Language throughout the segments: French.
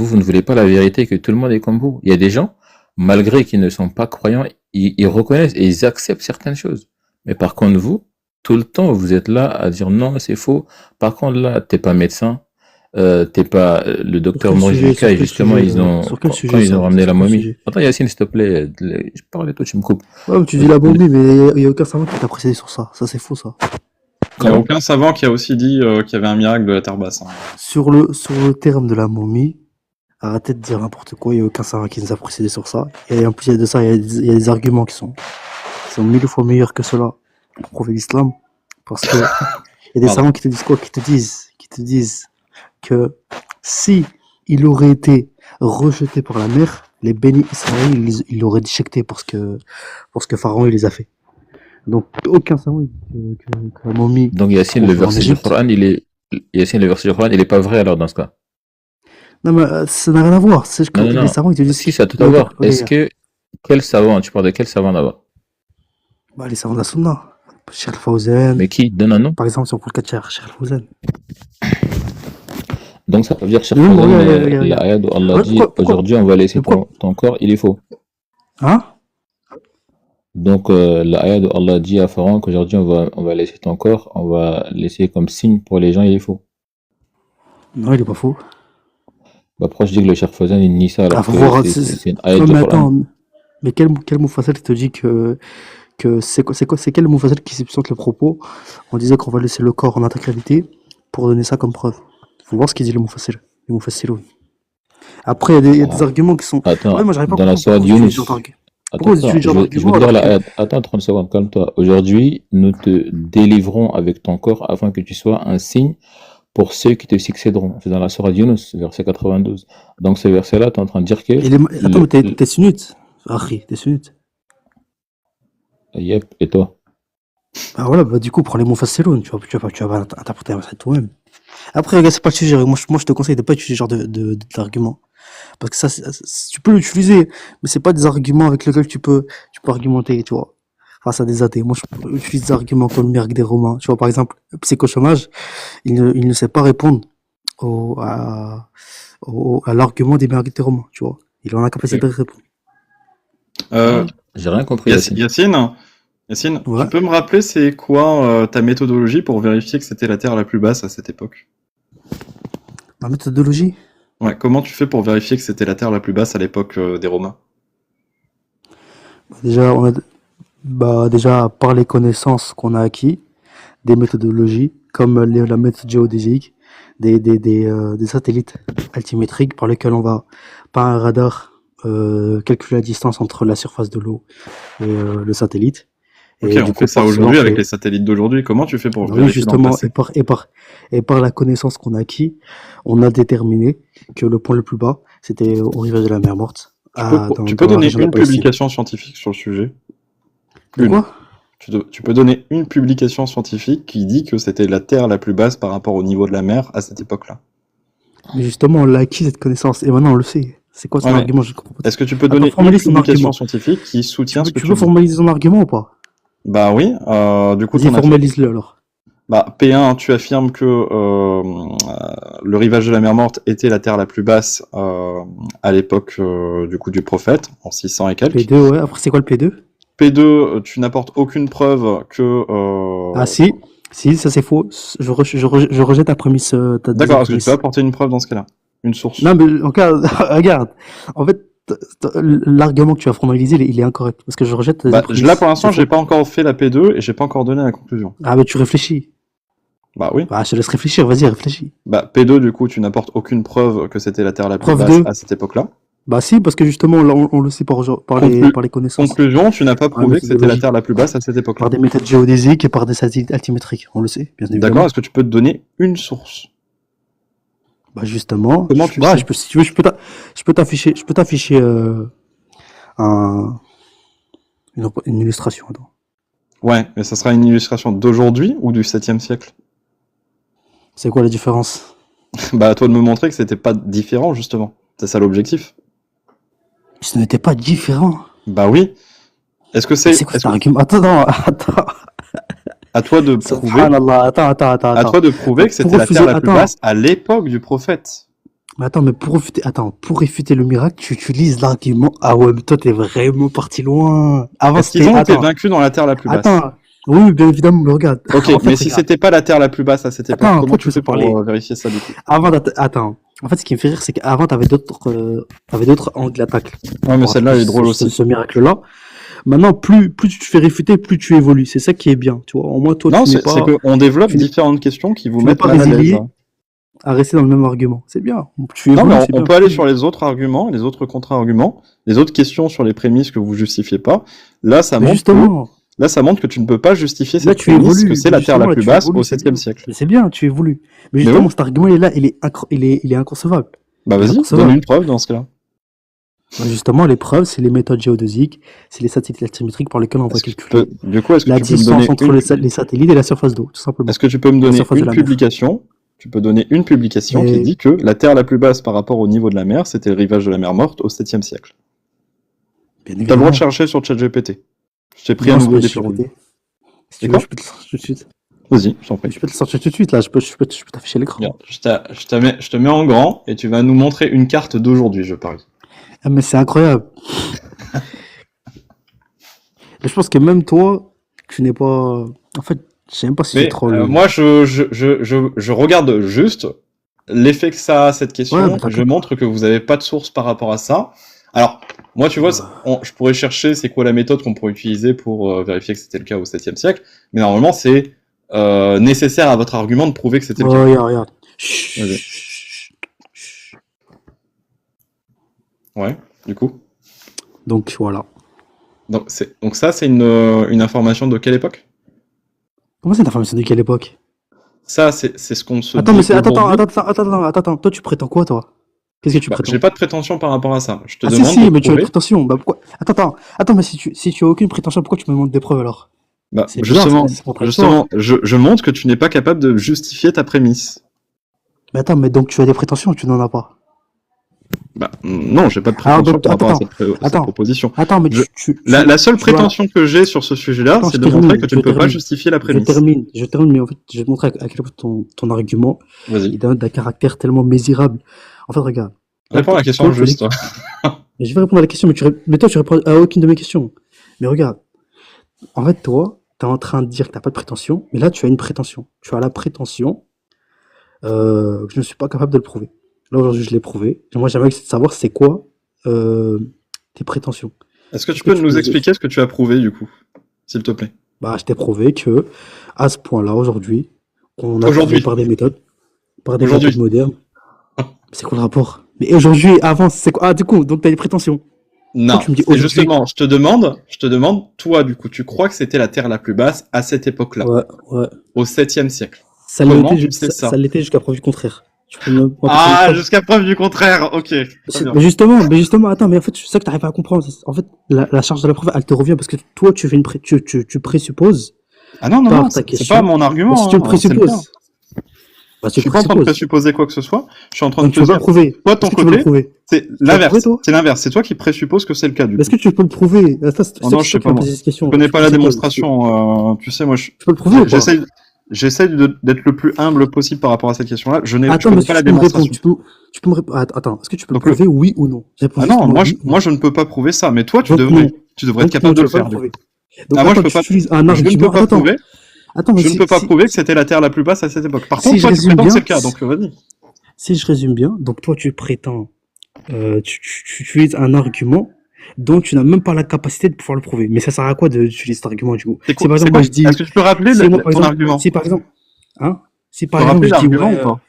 vous ne voulez pas la vérité, que tout le monde est comme vous. Il y a des gens, malgré qu'ils ne sont pas croyants, ils reconnaissent et ils acceptent certaines choses. Mais par contre, vous, tout le temps, vous êtes là à dire non, c'est faux. Par contre, là, t'es pas médecin, t'es pas le Sur docteur quel sujet, Mojika, sur et quel justement, sujet, sur quel quand sujet ils ont ça? ramené Sur la quel momie. sujet? Attends, Yacine, s'il te plaît, je parlais, toi, tu me coupes. Ouais, mais tu dis la momie, mais il y a aucun savant qui t'a précédé sur ça. Ça, c'est faux, ça. Il n'y a Comment? aucun savant qui a aussi dit qu'il y avait un miracle de la Terre basse. Hein. Sur le terme de la momie, arrêtez de dire n'importe quoi. Il n'y a aucun savant qui nous a précédé sur ça. Et en plus, il y a de ça, il y a des arguments qui sont mille fois meilleurs que cela pour prouver l'islam. Parce que il y a des Pardon. savants qui te disent quoi? Qui te disent que si il aurait été rejeté par la mer, les bénis Israël, ils l'auraient déchiqueté parce que Pharaon, il les a fait. Donc, aucun savant, il dit que la momie Donc, Yacine, le trouvée en verset du Égypte. Coran, Yacine, le verset du Coran, il est pas vrai alors dans ce cas. Non, mais ça n'a rien à voir. C'est que Non, non, les non. savants, ils te disent. Si, ça a tout à Regarde, voir. regarde. Est-ce que, quel savant, tu parles de quel savant là-bas? Bah, les savants de la Sunna. Cheikh Fawzan. Mais qui donne un nom? Par exemple, si on prend le cas de Cheikh Fawzan. Donc ça veut dire, Cheikh Non, Fawzan, regarde. la ayat où Allah Ouais, dit pourquoi- aujourd'hui on va laisser mais pourquoi- ton corps, il est faux. Hein? Donc la ayat où Allah dit à Pharaon qu'aujourd'hui on va laisser ton corps, on va laisser comme signe pour les gens, il est faux. Non, il est pas faux. Bah pourquoi je dis que le Cheikh Fawzan il nie ça alors faut que voir, c'est une ayat Ouais, du mais Coran. attends, mais quel Moufassal te dit que c'est quel Moufassal qui substante le propos en disant qu'on va laisser le corps en intégralité pour donner ça comme preuve? Faut voir ce qu'il dit le Moufassal. Le Moufassiloun. Après, il y a des arguments qui sont. Attends, Ouais, moi, j'arrive pas à dans la comprendre sourate pourquoi vous Yunus. utilisez ce genre d'argument. Attends, Pourquoi vous utilisez ce genre je d'argument vais te dire alors la ayat. Attends 30 secondes, calme-toi. Aujourd'hui, nous te délivrons avec ton corps afin que tu sois un signe pour ceux qui te succéderont. C'est dans la sourate Yunus, verset 92. Donc ce verset-là, tu es en train de dire que... Attends, mais t'es sunnite. Arri, t'es sunnite. Yep, et toi? Bah voilà, bah du coup, prends les mots faciloun, tu vas pas interpréter ça toi-même. Après, regarde, c'est pas le sujet. Moi, je te conseille de pas utiliser ce genre d'arguments. Parce que ça, tu peux l'utiliser, mais c'est pas des arguments avec lesquels tu peux argumenter, tu vois. Face à des athées. Moi, j'utilise des arguments comme le miracle des Romains. Tu vois, par exemple, psychochômage, il ne sait pas répondre à l'argument des miracles des Romains, tu vois. Il en a la capacité de répondre. J'ai rien compris. Yacine, Ouais. tu peux me rappeler c'est quoi ta méthodologie pour vérifier que c'était la Terre la plus basse à cette époque? Ma méthodologie? Ouais, comment tu fais pour vérifier que c'était la Terre la plus basse à l'époque des Romains? Déjà, par les connaissances qu'on a acquis, des méthodologies, comme la méthode géodésique, des satellites altimétriques par lesquels on va, par un radar, calculer la distance entre la surface de l'eau et le satellite. Ok, Et on du coup, fait ça par cela, aujourd'hui on avec fait- les satellites d'aujourd'hui. Comment tu fais pour Oui, vérifier dans le justement, passé? et par la connaissance qu'on a acquis, on a déterminé que le point le plus bas, c'était au rivage de la mer Morte. Tu peux donner une publication scientifique sur le sujet? De quoi? Tu peux donner une publication scientifique qui dit que c'était la Terre la plus basse par rapport au niveau de la mer à cette époque-là. Mais justement, on l'a acquis cette connaissance, et maintenant on le sait. C'est quoi son Ouais, mais argument? Je comprends pas. Est-ce que tu peux Attends, donner une formalise ton publication argument. scientifique qui soutient ce que Tu tu veux dis? formaliser ton argument ou pas? Bah oui, du coup, Vas-y, t'en as fait. formalise-le alors. Bah, P1, tu affirmes que le rivage de la mer Morte était la terre la plus basse à l'époque du coup du prophète, en 600 et quelques. P2, ouais. Après, c'est quoi le P2? P2, tu n'apportes aucune preuve que... Ah si, ça c'est faux. Je rejette ta prémisse. D'accord, est-ce que tu peux apporter une preuve dans ce cas-là? Une source? Non, mais regarde, regarde. En fait, l'argument que tu as formalisé, il est incorrect. Parce que je rejette. Bah, là, pour l'instant, j'ai pas encore fait la P2 et j'ai pas encore donné la conclusion. Ah, mais tu réfléchis. Bah oui. Bah, je te laisse réfléchir. Vas-y, réfléchis. Bah, P2, du coup, tu n'apportes aucune preuve que c'était la terre la plus Preuve basse 2. à cette époque-là. Bah si, parce que justement, là, on le sait par les connaissances. Conclusion, tu n'as pas prouvé que c'était la terre la plus basse à cette époque-là. Par des méthodes géodésiques et par des satellites altimétriques. On le sait, bien évidemment. D'accord, est-ce que tu peux te donner une source? Bah justement, Comment tu sais? si tu veux, je peux t'afficher une illustration. Attends. Ouais, mais ça sera une illustration d'aujourd'hui ou du 7e siècle? C'est quoi la différence? Bah, à toi de me montrer que c'était pas différent, justement. C'est ça l'objectif. Ce n'était pas différent. Bah oui. Est-ce que c'est... C'est quoi cet argument? Attends. À toi de prouver... Subhanallah, attends. À toi de prouver que c'était la terre la plus basse à l'époque du prophète. Mais attends, pour réfuter le miracle, tu utilises l'argument. Ah ouais, mais toi, t'es vraiment parti loin. Avant, Est-ce qu'ils c'était. ont été Attends, vaincus dans la Terre la plus basse? attends. Oui, bien évidemment, mais regarde. Ok, En fait, mais si regarde. c'était pas la Terre la plus basse à cette époque, Attends, comment pourquoi tu tu me fais fais pour parler? vérifier ça du coup? Attends. En fait, ce qui me fait rire, c'est qu'avant, t'avais d'autres angles d'attaque Ouais, mais pour celle-là elle est drôle ce, aussi. ce miracle-là. Maintenant, plus tu te fais réfuter, plus tu évolues. C'est ça qui est bien, tu vois. Au moins, toi, Non, c'est qu'on développe tu n'es différentes questions qui vous tu n'es mettent pas mal à l'aise. résilié à rester dans le même argument. C'est bien. Tu Non, mais évolues, c'est on bien. peut aller sur les autres arguments, les autres contre-arguments, les autres questions sur les prémices que vous justifiez pas. Là, ça Mais montre que, justement, là, ça montre que tu ne peux pas justifier là, cette tu prémisse que évolues. c'est Mais la Terre la justement, là, plus tu basse évolues, au c'est 7e bien. siècle. Mais c'est bien, tu évolues. Mais Mais justement, oui, cet argument, il est là, il est inconcevable. bah Il est vas-y, donne inconcevable. une preuve dans ce cas-là. Bah, justement, les preuves, c'est les méthodes géodésiques, c'est les satellites altimétriques par lesquels on va Est-ce que tu calculer peux, du coup, est-ce que la tu peux me distance donner entre une, les satellites et la surface d'eau, tout simplement. est-ce que tu peux me La donner surface de une la mer. publication? Tu peux donner une publication qui Mais, dit que la Terre la plus basse par rapport au niveau de la mer, c'était le rivage de la mer Morte au 7e siècle. bien T'as le droit de évidemment, chercher sur ChatGPT. Je t'ai pris à non, c'est nouveau pas des GPT. pérouilles. Si C'est tu veux, quoi? je peux te le sortir tout de suite. Vas-y, je t'en prie. Je peux te le sortir tout de suite, là. Je peux t'afficher l'écran. Regarde, je te mets en grand et tu vas nous montrer une carte d'aujourd'hui, je parie. Ah, mais c'est incroyable. Mais je pense que même toi, tu n'es pas. En fait, je sais même pas si tu Mais trolls. moi, je regarde juste l'effet que ça a, cette Ouais, question. mais Je t'inquiète. montre que vous n'avez pas de source par rapport à ça. Alors, moi, tu vois, je pourrais chercher c'est quoi la méthode qu'on pourrait utiliser pour vérifier que c'était le cas au 7e siècle. Mais normalement, c'est nécessaire à votre argument de prouver que c'était le cas. Regarde. Vas-y. Chut. Ouais, du coup. Donc voilà. Donc ça, c'est une information de quelle époque? Comment c'est une information de quelle époque? Ça, c'est ce qu'on se Attends, dit mais c'est. aujourd'hui. Attends. Toi, tu prétends quoi, toi? Qu'est-ce que tu Bah, prétends? j'ai pas de prétention par rapport à ça. Je te Ah, si, demande de mais tu as une prouver. prétention. Bah, pourquoi? Attends, mais si tu as aucune prétention, pourquoi tu me demandes des preuves alors? Bah, C'est bizarre, c'est contradictoire. je montre que tu n'es pas capable de justifier ta prémisse. Mais attends, mais donc tu as des prétentions ou tu n'en as pas? Bah, non, j'ai pas de Alors, prétention donc, par rapport à cette attends. proposition. Attends, mais Je- tu La seule tu vas- prétention que j'ai sur ce sujet-là, Attends, c'est je de montrer termine, que tu je ne peux pas termine. justifier la Je prémisse. termine, mais en fait, je vais te montrer à quel point ton argument Vas-y. est d'un caractère tellement misérable. En fait, regarde. Réponds à la question Toi, tu juste. dis- Mais je vais répondre à la question, mais toi, tu réponds à aucune de mes questions. Mais regarde. En fait, toi, t'es en train de dire que t'as pas de prétention, mais là, tu as une prétention. Tu as la prétention que je ne suis pas capable de le prouver. Là, aujourd'hui, je l'ai prouvé. J'aimerais savoir c'est quoi tes prétentions. Est-ce que tu peux nous expliquer ce que tu as prouvé, du coup? S'il te plaît. Bah, je t'ai prouvé que, à ce point-là, aujourd'hui, on a Aujourd'hui. prouvé par des méthodes Aujourd'hui. modernes. C'est quoi le rapport? Mais aujourd'hui, avant, c'est quoi? Ah, du coup, donc t'as des prétentions. Non, tu me dis c'est aujourd'hui? justement, je te demande, toi, du coup, tu crois que c'était la Terre la plus basse à cette époque-là, Ouais. au 7e siècle? Ça Comment l'était, tu sais ça? ça l'était jusqu'à preuve du contraire. Tu peux me- Ah, jusqu'à preuve du contraire, ok. Très bien. Mais justement, attends, mais en fait, c'est ça que t'arrives pas à comprendre. En fait, la charge de la preuve, elle te revient parce que toi, tu fais tu présupposes Ah non, par ta c'est question. pas mon argument. Bah, si tu le hein, c'est le tien. présupposes. Bah, Je suis pas en train de présupposer quoi que ce soit. Je suis en train de Donc, te tu peux pas dire, le prouver. toi, de ton Est-ce que tu peux le côté, prouver? c'est vas le l'inverse. prouver, toi C'est l'inverse. C'est toi qui présupposes que c'est le cas, du coup. Est-ce que tu peux le prouver? Oh non, je sais pas, moi. Je connais pas la démonstration. Tu sais, moi, Tu peux le prouver ou pas? j'essaie d'être le plus humble possible par rapport à cette question-là. Je Attends, connais mais pas la tu peux me répondre. démonstration. Tu peux me répondre. Attends, est-ce que tu peux le Donc, prouver, oui ou non? Réponds Ah non, justement oui ou moi, je ne peux pas prouver ça. Mais toi, tu Donc, devrais non. être Donc, capable non, de tu le peux pas faire. prouver. Du coup. Donc, Ah, moi, attends, je peux tu pas. utilises un Je ne argument. peux pas Attends, prouver. attends, mais Je ne peux pas prouver que c'était la Terre la plus basse à cette époque. Par contre, je toi, tu résume prétends que bien, c'est le cas, donc vas-y. si je résume bien, donc toi, tu prétends, tu utilises un argument dont tu n'as même pas la capacité de pouvoir le prouver. Mais ça sert à quoi d'utiliser cet argument, du coup? C'est Si quoi- par c'est exemple, quoi- moi, je dis, Est-ce que tu peux rappeler si moi, par ton exemple, argument? si par exemple, hein, si Tu par peux exemple, rappeler je dis, l'argument ouais, ou pas?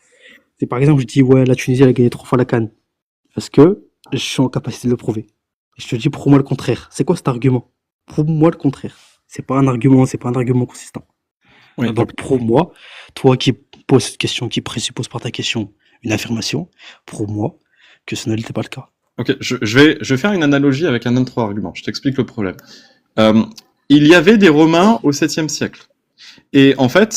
si par exemple, je dis, ouais, la Tunisie, elle a gagné 3 fois la CAN. Parce que je suis en capacité de le prouver. Et je te dis, prouve-moi le contraire. C'est quoi cet argument? Prouve-moi le contraire. C'est pas un argument consistant. Oui, Donc, prouve-moi, toi qui poses cette question, qui présuppose par ta question une affirmation, prouve-moi que ce n'était pas le cas. ok, je vais faire une analogie avec un autre argument. Je t'explique le problème. Il y avait des Romains au 7e siècle. Et en fait,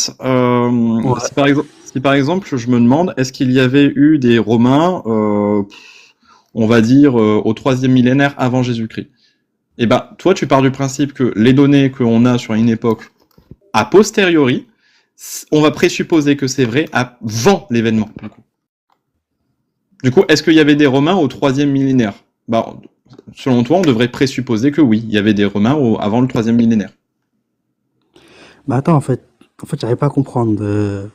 si par exemple, je me demande, est-ce qu'il y avait eu des Romains, on va dire, au 3e millénaire avant Jésus-Christ? Eh ben, toi, tu pars du principe que les données qu'on a sur une époque a posteriori, on va présupposer que c'est vrai avant l'événement. Du coup, est-ce qu'il y avait des Romains au 3e millénaire? Bah, selon toi, on devrait présupposer que oui, il y avait des Romains avant le 3e millénaire. Bah attends, j'arrive pas à comprendre.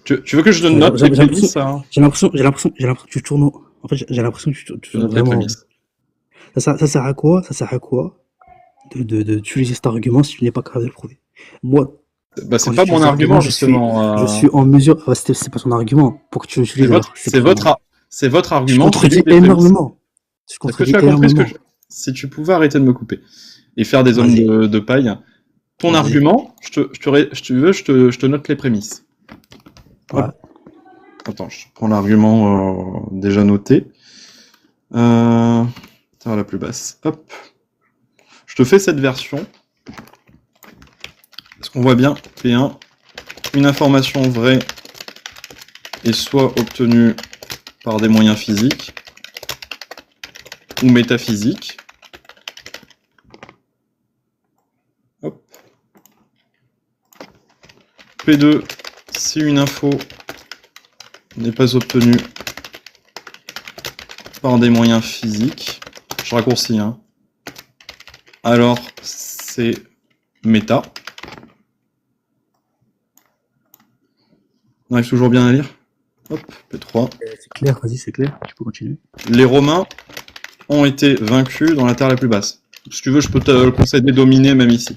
Tu veux que je te note les prémices, hein? J'ai l'impression que tu tournes. En fait, j'ai l'impression que tu Je tournes note les vraiment. prémices. Ça sert à quoi? Ça sert à quoi d'utiliser cet argument si tu n'es pas capable de le prouver? Moi, Bah, c'est quand pas j'utilise mon cet argument, argument, justement. je suis en mesure. Ah, c'est pas son argument. Pour que tu l'utilises, alors. C'est votre Je argument. contredis suivez les prémices. énormément. Je Est-ce que contredis tu as compris énormément. Si tu pouvais arrêter de me couper et faire des hommes Vas-y. de paille, ton Vas-y. argument, je te note les prémices. Ouais. Hop. Attends, je prends l'argument déjà noté. Terre la plus basse. Hop. Je te fais cette version. Est-ce qu'on voit bien P1, une information vraie est soit obtenue par des moyens physiques ou métaphysiques. Hop. P2, si une info n'est pas obtenue par des moyens physiques, je raccourcis, hein, alors c'est méta. On arrive toujours bien à lire. Hop, P3. C'est clair, vas-y, c'est clair. Tu peux continuer. Les Romains ont été vaincus dans la terre la plus basse. Si tu veux, je peux te le concéder dominer même ici.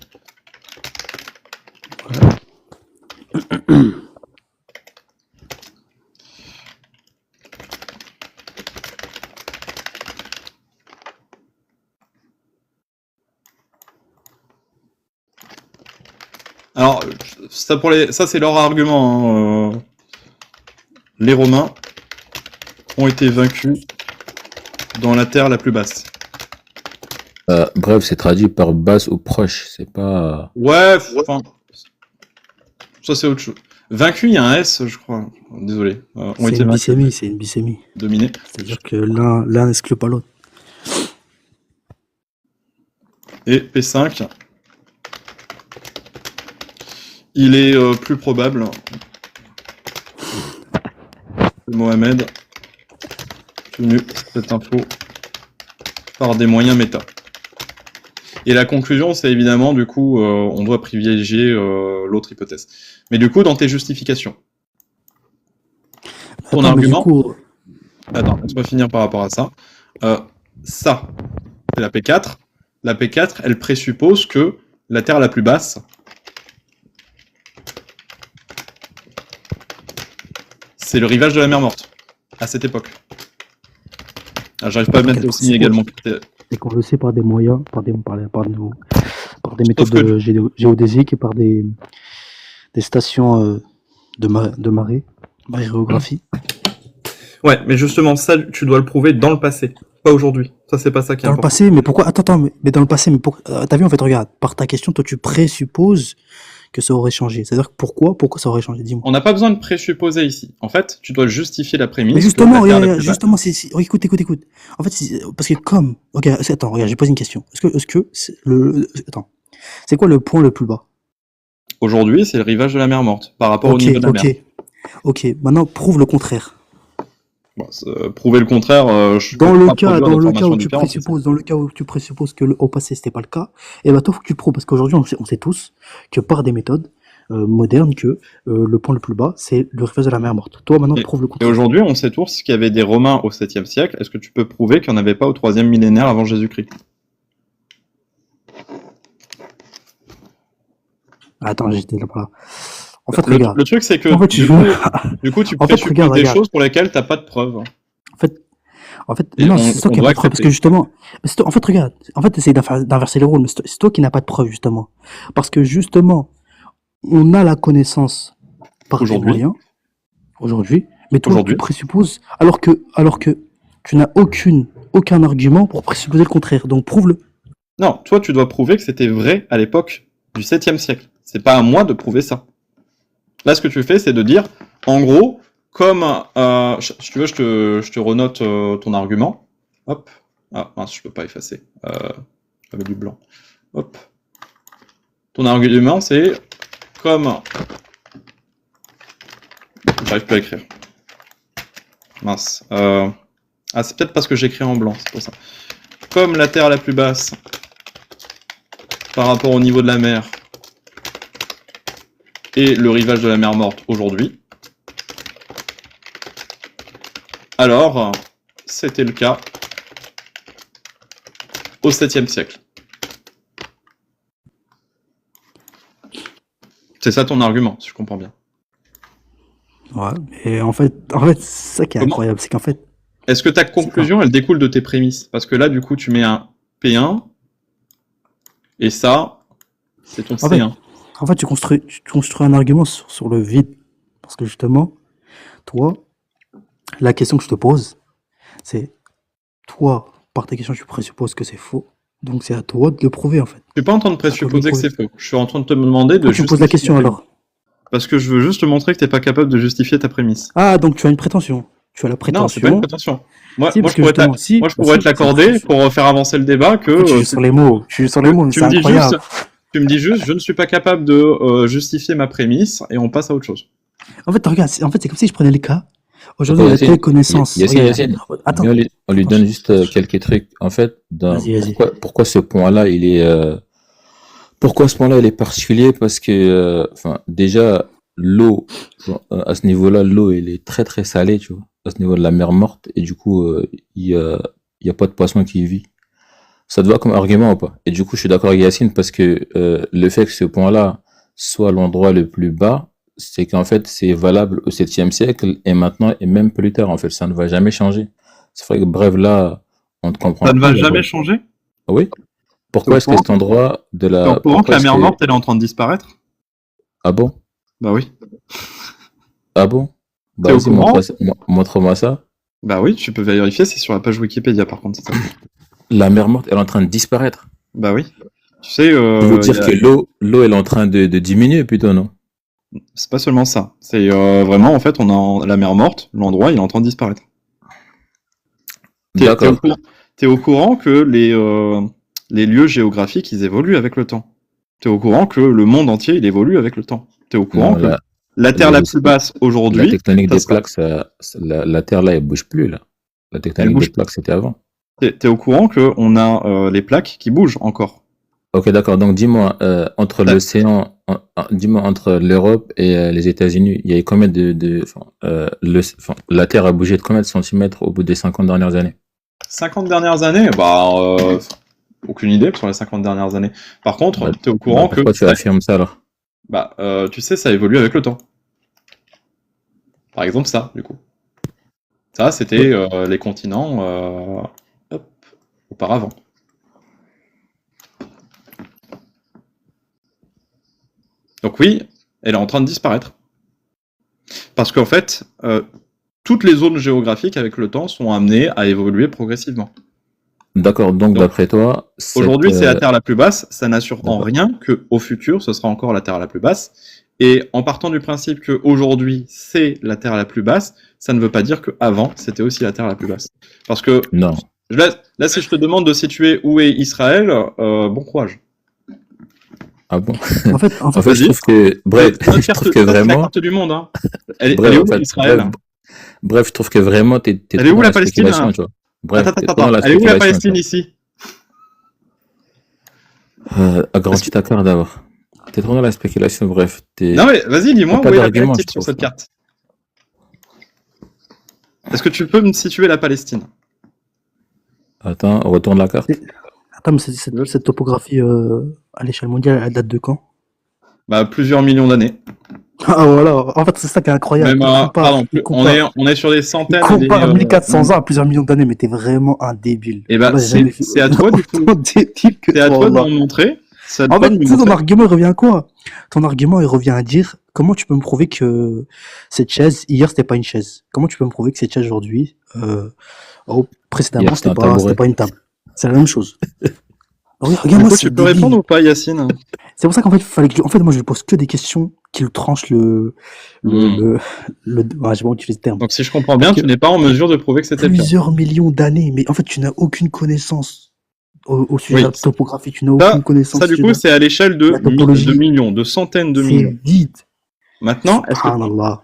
Alors, ça c'est leur argument. Hein. Les Romains ont été vaincus dans la terre la plus basse. Bref, c'est traduit par basse ou proche, c'est pas... Ouais, enfin... Ça c'est autre chose. Vaincu, il y a un S, je crois. Désolé. C'est une bicémie. Dominé. C'est-à-dire que l'un n'exclut pas l'autre. Et P5... Il est plus probable que Mohamed tenu cette info par des moyens méta. Et la conclusion, c'est évidemment, du coup, on doit privilégier l'autre hypothèse. Mais du coup, dans tes justifications, ton argument... Attends, laisse-moi finir par rapport à ça. Ça, c'est la P4. La P4, elle présuppose que la Terre la plus basse... c'est le rivage de la mer Morte, à cette époque. Ah, j'arrive pas à mettre aussi également. Et qu'on le sait par des moyens, par des méthodes géodésiques et par des stations de maréographie. Ouais, mais justement, ça, tu dois le prouver dans le passé, pas aujourd'hui. Ça, c'est pas ça qui est important. Dans le passé, mais pourquoi? Attends, mais dans le passé, mais t'as vu, en fait, regarde, par ta question, toi, tu présupposes que ça aurait changé. C'est-à-dire que pourquoi ça aurait changé? Dis-moi. On n'a pas besoin de présupposer ici. En fait, tu dois justifier la prémisse. Mais justement, écoute. En fait, parce que comme... Ok, attends, regarde, j'ai posé une question. C'est quoi le point le plus bas? Aujourd'hui, c'est le rivage de la mer Morte, par rapport au niveau de la mer. Ok, maintenant, prouve le contraire. Bon, prouver le contraire, dans le cas où tu présupposes que au passé c'était pas le cas, et bah toi faut que tu prouves, parce qu'aujourd'hui on sait tous que par des méthodes modernes que le point le plus bas c'est le rivage de la mer Morte. Toi maintenant prouve le contraire. Et aujourd'hui on sait tous qu'il y avait des Romains au 7e siècle. Est-ce que tu peux prouver qu'il n'y en avait pas au 3e millénaire avant Jésus-Christ? Attends, j'étais là. En fait, regarde. Le truc, c'est que du coup, tu présupposes des choses pour lesquelles tu n'as pas de preuves. En fait, non, c'est toi qui n'as pas de preuve, parce que justement, en fait, regarde, essaye d'inverser les rôles, mais c'est toi qui n'as pas de preuve, justement. Parce que, justement, on a la connaissance par des moyens, aujourd'hui, mais toi, tu présupposes, alors que tu n'as aucun argument pour présupposer le contraire, donc prouve-le. Non, toi, tu dois prouver que c'était vrai à l'époque du 7e siècle. C'est pas à moi de prouver ça. Là, ce que tu fais, c'est de dire, en gros, comme, si tu veux, je te renote ton argument. Hop. Ah, mince, je peux pas effacer. J'avais du blanc. Hop. Ton argument, c'est comme... J'arrive plus à écrire. Mince. Ah, c'est peut-être parce que j'écris en blanc, c'est pour ça. Comme la Terre la plus basse par rapport au niveau de la mer et le rivage de la mer Morte aujourd'hui, alors c'était le cas au 7e siècle. C'est ça ton argument, si je comprends bien. Ouais, et en fait, c'est ça qui est Comment incroyable, c'est qu'en fait, Est-ce que ta conclusion, elle découle de tes prémices? Parce que là, du coup, tu mets un P1, et ça, c'est ton en fait, C1. tu construis un argument sur le vide. Parce que justement, toi, la question que je te pose, c'est, toi, par tes questions, tu présupposes que c'est faux. Donc c'est à toi de le prouver, en fait. Je suis pas en train de présupposer que c'est faux. Je suis en train de te demander de Pourquoi tu me poses la justifier question tes alors? Parce que je veux juste te montrer que t'es pas capable de justifier ta prémisse. Ah, donc tu as une prétention. Tu as la Non, c'est pas une prétention. prétention. Moi, Si, moi, parce je que pourrais te justement, si, moi, je bah pourrais si, te l'accorder c'est- pour faire avancer le débat que Pourquoi tu joues sur les mots? Tu joues sur les mots, mais tu c'est me dis incroyable. tu me dis juste, je ne suis pas capable de justifier ma prémisse et on passe à autre chose. En fait, regarde, c'est comme si je prenais les cas. Aujourd'hui, D'accord, il a telle connaissance. Yacine, Regarde, Yacine, attends, viens, on lui attends, donne juste quelques trucs. En fait, vas-y. pourquoi ce point-là, pourquoi ce point-là, il est particulier? Parce que, enfin, déjà, l'eau, genre, à ce niveau-là, l'eau, elle est très très salée, tu vois, à ce niveau de la mer Morte, et du coup, il y a pas de poisson qui y vit. Ça te va comme argument ou pas? Et du coup, je suis d'accord avec Yacine parce que le fait que ce point-là soit l'endroit le plus bas, c'est qu'en fait, c'est valable au 7e siècle et maintenant et même plus tard. En fait, ça ne va jamais changer. C'est vrai que bref, là, on te comprend Ça ne va plus. jamais changer? Ah oui? T'es au Pourquoi est-ce que courant cet endroit de T'es au la... courant que Pourquoi la est-ce mer que... Morte, elle est en train de disparaître? Ah bon? Bah oui. Ah bon? T'es Bah au vas-y, courant? montre-moi ça. Bah oui, tu peux vérifier, c'est sur la page Wikipédia par contre. C'est ça. La mer Morte, elle est en train de disparaître. Bah oui. Tu sais, Tu veux dire que l'eau, elle est en train de diminuer plutôt, non? c'est pas seulement ça. C'est vraiment, en fait, la mer Morte, l'endroit, il est en train de disparaître. D'accord. T'es au courant que les lieux géographiques, ils évoluent avec le temps. T'es au courant que le monde entier, il évolue avec le temps. T'es au courant Non, que là, la Terre la plus basse la aujourd'hui, tectonique ça des sera... plaques, la Terre là, elle bouge plus là. La Elle tectonique bouge. des plaques, c'était avant. T'es au courant que on a les plaques qui bougent encore. Ok, d'accord. Donc dis-moi, entre Ouais. l'océan, dis-moi entre l'Europe et les États-Unis, il y a eu combien la Terre a bougé de combien de centimètres au bout des 50 dernières années? 50 dernières années, bah, aucune idée sur les 50 dernières années. Par contre, Bah, t'es au courant que pourquoi tu affirmes ça alors? bah, tu sais, ça évolue avec le temps. Par exemple, ça, du coup. Ça, c'était les continents auparavant. Donc oui, elle est en train de disparaître. Parce qu'en fait, toutes les zones géographiques, avec le temps, sont amenées à évoluer progressivement. D'accord. Donc d'après toi, Aujourd'hui, c'est la Terre la plus basse. Ça n'assure en rien qu'au futur, ce sera encore la Terre la plus basse. Et en partant du principe qu'aujourd'hui, c'est la Terre la plus basse, ça ne veut pas dire qu'avant, c'était aussi la Terre la plus basse. Parce que non. là, si je te demande de situer où est Israël, bon courage. Ah bon? En fait, Je trouve que, bref, je trouve que la vraiment, carte du monde, hein. Elle bref, est en où fait, Israël? bref, je trouve que vraiment, t'es Elle est trop où dans la la Palestine, spéculation, hein? tu vois. Bref, t'es trop Attends. dans la Elle est où la spéculation, Palestine tu ici? vois. Grand petit accord d'abord. T'es trop dans la spéculation, bref. Non mais vas-y, dis-moi T'as pas où est la d'argument, Palestine je sur trouve, cette quoi. carte. Est-ce que tu peux me situer la Palestine? Attends, on retourne la carte. attends, mais cette topographie à l'échelle mondiale, elle date de quand? Bah, plusieurs millions d'années. Ah voilà, en fait, c'est ça qui est incroyable. Même, pardon, on est sur des centaines et des... compare 1400 ans à plusieurs millions d'années, mais t'es vraiment un débile. Et bah, Moi, j'ai jamais vu c'est à toi, du coup. autant débile que C'est à toi, toi de Allah. m'en montrer. C'est à En toi fait, de me tu sais, ton montrer. argument, il revient à quoi? Ton argument, il revient à dire, comment tu peux me prouver que cette chaise, hier, c'était pas une chaise? Comment tu peux me prouver que cette chaise, aujourd'hui, précédemment, Hier, c'était un tabouret. c'était pas une table? C'est la même chose. Oui, Du regarde-moi, coup, c'est tu peux débile. répondre ou pas, Yacine? C'est pour ça qu'en fait, moi, je lui pose que des questions qui le tranchent ouais, j'ai pas utilisé ce terme. Donc, si je comprends bien, Ok. tu n'es pas en mesure de prouver que c'était le cas. Plusieurs millions d'années, mais en fait, tu n'as aucune connaissance au sujet Oui. de la topographie, tu n'as aucune connaissance. Ça, du coup, c'est à l'échelle la topologie. de millions, de centaines de millions. C'est vide. Maintenant, Subhanallah.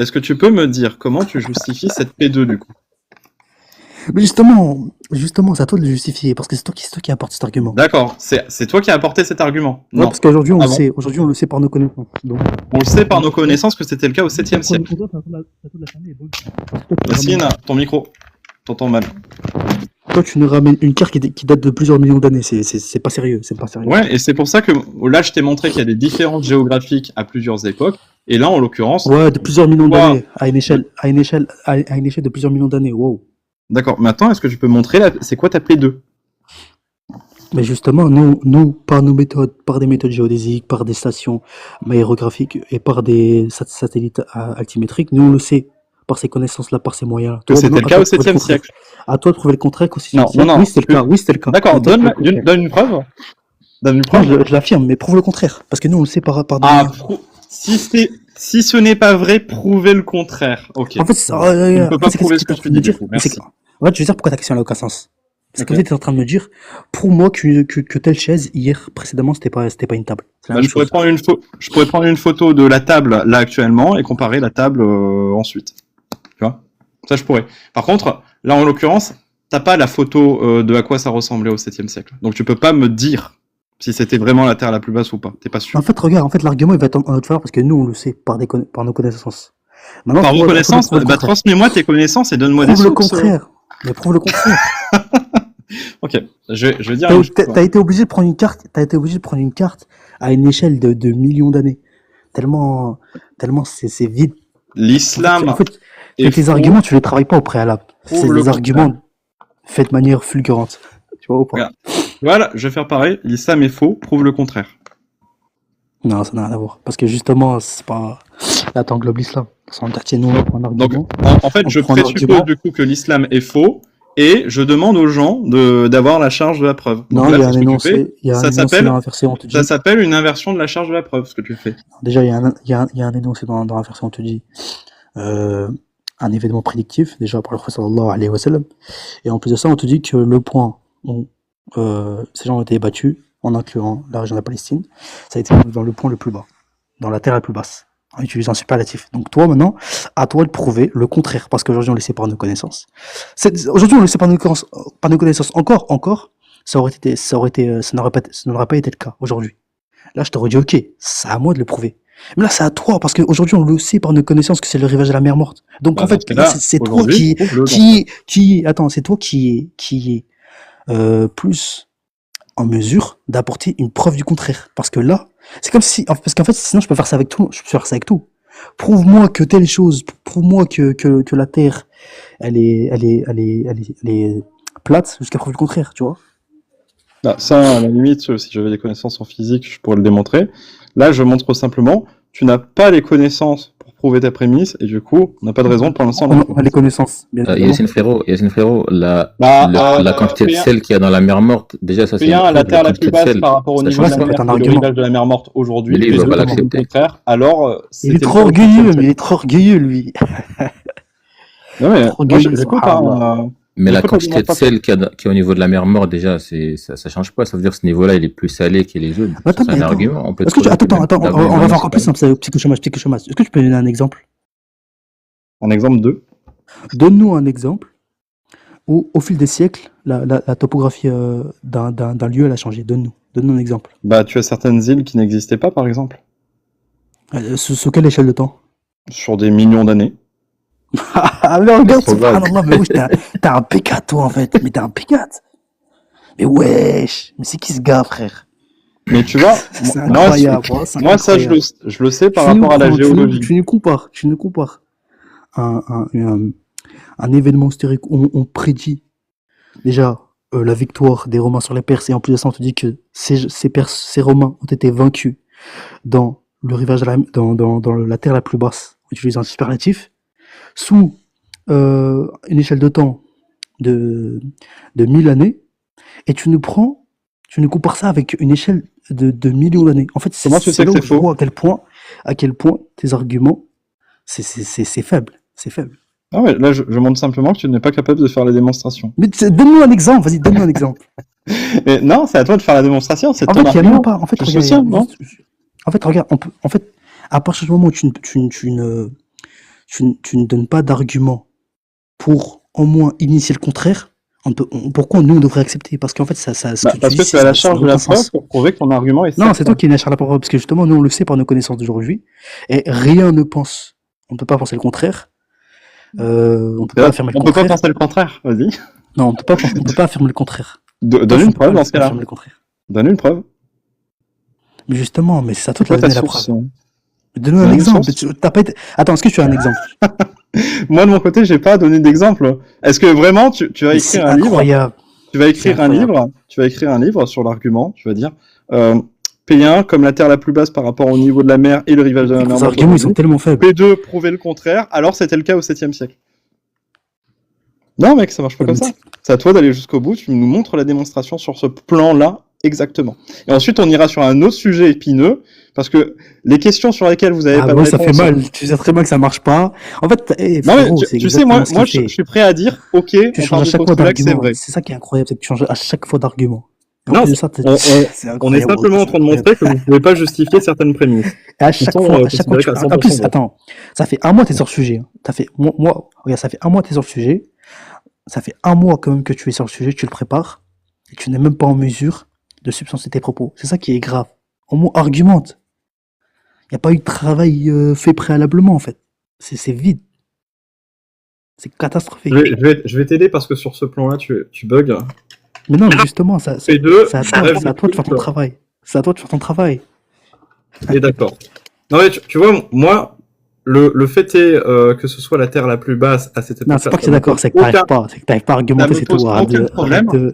est-ce que tu peux me dire comment tu justifies cette P2 du coup? Mais justement, c'est à toi de le justifier, parce que c'est toi qui apporte cet argument. D'accord, c'est toi qui as apporté cet argument. Ouais, Non. parce qu'aujourd'hui, on Ah le bon sait. Aujourd'hui, on le sait par nos connaissances. Donc, On le sait par nos connaissances que c'était le cas au 7e siècle. Yacine, ton micro. T'entends mal. Toi, tu nous ramènes une carte qui date de plusieurs millions d'années. C'est pas sérieux. C'est pas sérieux. Ouais, et c'est pour ça que là, je t'ai montré qu'il y a des différences géographiques à plusieurs époques. Et là, en l'occurrence. Ouais, de plusieurs millions Wow. d'années. À une échelle de plusieurs millions d'années. Wow. D'accord. Maintenant, est-ce que tu peux montrer c'est quoi ta P2? Mais justement, nous, par nos méthodes, par des méthodes géodésiques, par des stations aérographiques et par des satellites altimétriques, nous on le sait, par ces connaissances-là, par ces moyens. Que c'était le cas au 7e siècle. À toi de prouver le contraire qu'au 6e Non, siècle. non, Oui, c'était le cas. Oui, c'était le cas. D'accord, À toi de donne prouver le contraire. une preuve. Donne une Non, preuve. je l'affirme, mais prouve le contraire. Parce que nous on le sait par des Ah, moyens. si ce n'est pas vrai, prouvez le contraire. Ok. En fait, Tu ne peux pas prouver ce que tu dis, du coup. Merci. En fait, je veux dire pourquoi ta question n'a aucun sens. C'est Ok. comme si tu étais en train de me dire, prouve-moi que telle chaise, hier, précédemment, c'était pas une table. C'est la Bah, même je pourrais chose. prendre une photo de la table là actuellement et comparer la table ensuite. Tu vois? Ça, je pourrais. Par contre, là, en l'occurrence, t'as pas la photo de à quoi ça ressemblait au 7e siècle. Donc, tu peux pas me dire si c'était vraiment la terre la plus basse ou pas. T'es pas sûr. En fait, regarde, l'argument, il va être en notre faveur parce que nous, on le sait par nos connaissances. Maintenant, Par vos toi, connaissances, prouve le bah, contraire. transmets-moi tes connaissances et donne-moi des Prouve le sources. contraire. Mais prouve le contraire. Ok, je vais dire une chose. T'as été obligé de prendre une carte à une échelle de millions d'années. Tellement c'est vide. L'islam En fait, est tes faux. arguments, tu les travailles pas au préalable. Prouve C'est le des arguments faits de manière fulgurante. Tu vois ou pas? Regarde. Voilà, je vais faire pareil. L'islam est faux, prouve le contraire. Non, ça n'a rien à voir. Parce que justement, c'est pas. Là, t'englobes l'islam. Sans dire, tiens, nous, on prend un Donc, argument. en fait, On je prend présuppose l'argument. du coup que l'islam est faux et je demande aux gens d'avoir la charge de la preuve. Donc Non, là, il y a c'est un ce que tu fais. énoncé. Il y a un Ça énoncé s'appelle- dans la version, on te dit. Ça s'appelle une inversion de la charge de la preuve, ce que tu fais. Déjà, il y a un énoncé dans la version, on te dit. Un événement prédictif, déjà par le prophète sallallahu alayhi wa sallam. Et en plus de ça, on te dit que le point où ces gens ont été battus, en incluant la région de la Palestine, ça a été dans le point le plus bas, dans la terre la plus basse, en utilisant un superlatif. Donc toi, maintenant, à toi de prouver le contraire, parce qu'aujourd'hui, on le sait par nos connaissances. Aujourd'hui, on le sait par nos connaissances. Encore, ça n'aurait pas été le cas aujourd'hui. Là, je t'aurais dit, ok, c'est à moi de le prouver. Mais là, c'est à toi, parce qu'aujourd'hui, on le sait par nos connaissances que c'est le rivage de la mer morte. Donc, Bah, en fait, dans ce là, cas-là, c'est toi aujourd'hui, prouve-le, attends, c'est toi qui est plus en mesure d'apporter une preuve du contraire. Parce que là, c'est comme si, parce qu'en fait, sinon, je peux faire ça avec tout. Prouve-moi que telle chose, prouve-moi que la Terre, elle est plate, jusqu'à preuve du contraire, tu vois. Bah, ça, à la limite, si j'avais des connaissances en physique, je pourrais le démontrer. Là, je montre simplement, tu n'as pas les connaissances pour prouver ta prémisse, et du coup, on n'a pas de raison pour l'instant. On a les connaissances, bien évidemment. Yacine Frérot, la Bah, quantité de P1, sel qu'il y a dans la mer morte, déjà, ça c'est une P1, la preuve, Terre la quantité plus de basse sel, par rapport au ça niveau de change la pas. mer, C'est un et le argument. rivage de la mer morte aujourd'hui, Mais lui, il et va je pas demande l'accepter. le contraire, alors, Il est c'était trop le cas au orgueilleux, 7e mais il est trop orgueilleux, lui. Non, mais, Trop moi, orgueilleux, j'écoute, subhanallah. Mais la Écoute, quantité de démonstration. sel qu'il y a au niveau de la mer morte, déjà, ça change pas. Ça veut dire que ce niveau-là, il est plus salé que les autres. Attends, C'est un mais attends. argument. On peut Est-ce que trouver attends, que même on va d'avant, faire encore c'est plus pas- simple, psychochômage. Est-ce que tu peux donner un exemple? Un exemple 2. Donne-nous un exemple où, au fil des siècles, la topographie d'un lieu, elle a changé. Donne-nous un exemple. Bah, tu as certaines îles qui n'existaient pas, par exemple, Sous quelle échelle de temps? sur des millions d'années. Ah, mais regarde, Trop vague. subhanallah, mais wesh, t'as un P4, toi, en fait. Mais t'as un P4. Mais wesh, mais c'est qui ce gars, frère? Mais tu vois, C'est moi, incroyable. hein, c'est moi, ça, incroyable. je le sais par Tu nous rapport à la prends- géologie. Tu nous compares un événement historique où on prédit déjà la victoire des Romains sur les Perses, et en plus de ça, on te dit que ces Romains ont été vaincus dans le rivage, dans la terre la plus basse, en utilisant un superlatif, sous une échelle de temps de 1000 années, et tu nous compares ça avec une échelle de millions d'années. En fait, Comment tu sais là que où c'est je faux? vois à quel point tes arguments, c'est faible. C'est faible. Ah ouais, là, je montre simplement que tu n'es pas capable de faire la démonstration. Mais donne-nous un exemple, vas-y, donne-nous un exemple. Et non, c'est à toi de faire la démonstration, c'est En ton fait, il y a argument. même pas. En fait, Tu regarde, soutiens, non? en fait, regarde, à partir du moment où tu tu ne donnes pas d'argument pour au moins initier le contraire, pourquoi nous on devrait accepter? Parce qu'en fait, ce que Parce tu que dis, tu as la ça charge n'a de la aucun preuve sens. pour prouver que ton argument est Non, certain. c'est toi qui es la charge de la parole, parce que justement, nous on le sait par nos connaissances d'aujourd'hui, et rien ne pense. On ne peut pas penser le contraire. On ne peut pas affirmer le On peut pas contraire. penser le contraire, vas-y. Non, on peut pas affirmer le contraire. Donne une preuve dans ce cas-là. Affirmer le contraire. Donne une preuve. Mais justement, mais c'est à toi de Quoi la ta donner la source? preuve. Donne-nous un Donne une exemple. source. T'as pas été... Attends, est-ce que tu as un exemple? Moi, de mon côté, j'ai pas donné d'exemple. Est-ce que vraiment tu vas Mais c'est écrire un livre? incroyable. Tu vas écrire un incroyable. livre. Tu vas écrire un livre sur l'argument. Tu vas dire P1 comme la Terre la plus basse par rapport au niveau de la mer et le rivage de la mer. Les arguments, ils sont tellement faibles. P2 prouver le contraire. Alors c'était le cas au 7e siècle. Non, mec, ça marche pas comme ça. C'est à toi d'aller jusqu'au bout. Tu nous montres la démonstration sur ce plan-là exactement. Et ensuite, on ira sur un autre sujet épineux, parce que les questions sur lesquelles vous avez pas de ouais, ça réponse... fait mal. Tu sais très bien que ça marche pas. En fait, Non, mais frérot, tu sais, moi je suis prêt à dire, ok, tu on changes part à du chaque fois postulat que c'est d'argument. vrai. C'est ça qui est incroyable, c'est que tu changes à chaque fois d'argument. Non, de ça, on est simplement en train de montrer que vous pouvez pas justifier certaines prémices. Et à chaque fois, en plus, attends, ça fait un mois que tu es sur le sujet. Regarde, ça fait un mois que tu es sur le sujet. Ça fait un mois quand même que tu es sur le sujet, tu le prépares, et tu n'es même pas en mesure de substantier tes propos. C'est ça qui est grave. Au moins, argumente. Il n'y a pas eu de travail fait préalablement, en fait. C'est vide. C'est catastrophique. Je vais t'aider parce que sur ce plan-là, tu bugs. Mais non, mais justement, c'est à toi de faire ton travail. C'est à toi de faire ton travail. Et d'accord. Non, mais tu vois, moi, le fait est que ce soit la Terre la plus basse à cette époque. Non, c'est pas que c'est d'accord, c'est que t'arrives pas. C'est que t'arrives pas à argumenter, c'est tout. Aucun problème.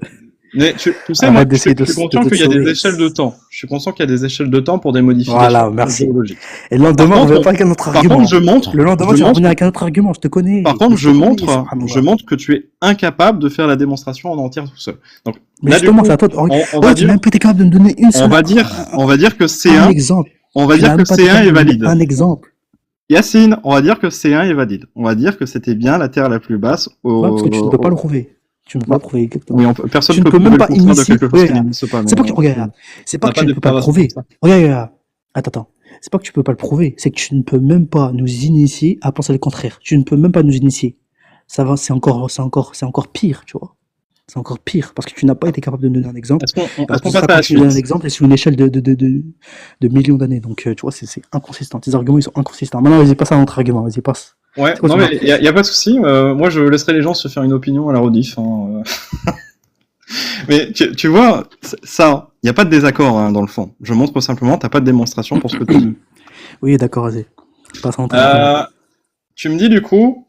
Mais tu sais, moi, je suis conscient qu'il y a des échelles de temps. Je suis conscient qu'il y a des échelles de temps pour des modifications géologiques. Et le lendemain, on ne veut pas avec un autre argument. Par contre, je montre. Le lendemain, tu vas revenir avec un autre argument, je te connais. Par contre, je montre que tu es incapable de faire la démonstration en entière tout seul. Donc, mais là, justement, c'est à toi de. Tu n'as même pas été capable de me donner une seule. On va dire que C1. Un exemple. On va dire que C1 est valide. Un exemple. Yacine, on va dire que C1 est valide. On va dire que c'était bien la Terre la plus basse. Parce que tu ne peux pas le prouver. Tu ne peux pas prouver exactement. Oui, personne ne peut même pas initier. C'est pas que regarde. C'est pas que tu ne peux pas le prouver. Regarde. Attends. C'est pas que tu peux pas le prouver. C'est que tu ne peux même pas nous initier à penser le contraire. Tu ne peux même pas nous initier. Ça va, c'est encore pire, tu vois. C'est encore pire parce que tu n'as pas été capable de nous donner un exemple. Est-ce qu'on passe à la suite ? Un exemple et sur une échelle de millions d'années. Donc, tu vois, c'est inconsistant. Tes arguments, ils sont inconsistants. Maintenant, vas-y, passe à un autre argument. Vas-y, passe. Ouais, non, mais il y a pas de souci. Moi, je laisserai les gens se faire une opinion à la rediff. Hein. Mais tu vois, ça, il n'y a pas de désaccord hein, dans le fond. Je montre simplement, t'as pas de démonstration pour ce que tu dis. Oui, d'accord, vas-y. Passe à un autre argument. Tu me dis du coup,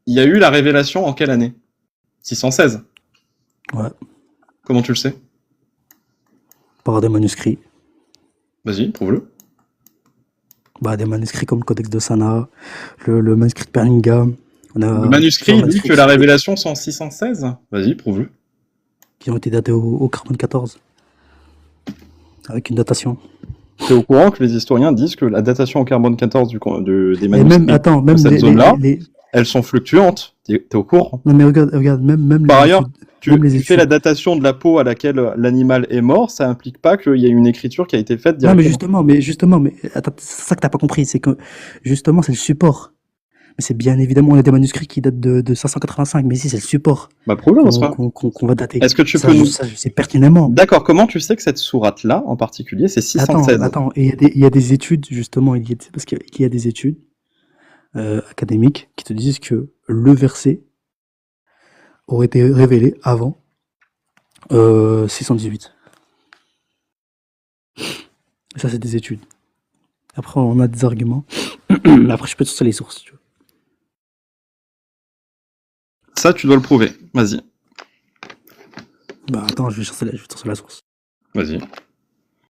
il y a eu la révélation en quelle année ? 616. Ouais. Comment tu le sais ? Par des manuscrits. Vas-y, prouve-le. Des manuscrits comme le Codex de Sana, le manuscrit de Birmingham. Le manuscrit dit que la révélation c'est en 616 ? Vas-y, prouve-le. Qui ont été datés au carbone 14. Avec une datation. T'es au courant que les historiens disent que la datation au carbone 14 des manuscrits même de cette zone-là, elles sont fluctuantes. T'es au courant ? Non mais regarde, même par ailleurs, tu fais la datation de la peau à laquelle l'animal est mort, ça implique pas qu'il y a une écriture qui a été faite directement. Non mais justement, attends, c'est ça que t'as pas compris, c'est que justement c'est le support. Mais c'est bien évidemment, on a des manuscrits qui datent de 585, mais ici c'est le support. Problème, qu'on va dater. Est-ce que tu peux ça, je sais pertinemment. D'accord, comment tu sais que cette sourate-là, en particulier, c'est 616 ? Attends, il y a des études, justement, parce qu'il y a des études académiques qui te disent que le verset aurait été révélé avant 618. Et ça, c'est des études. Après, on a des arguments. Mais après, je peux te sortir les sources, tu vois. Ça, tu dois le prouver. Vas-y. Attends, je vais sortir la source. Vas-y.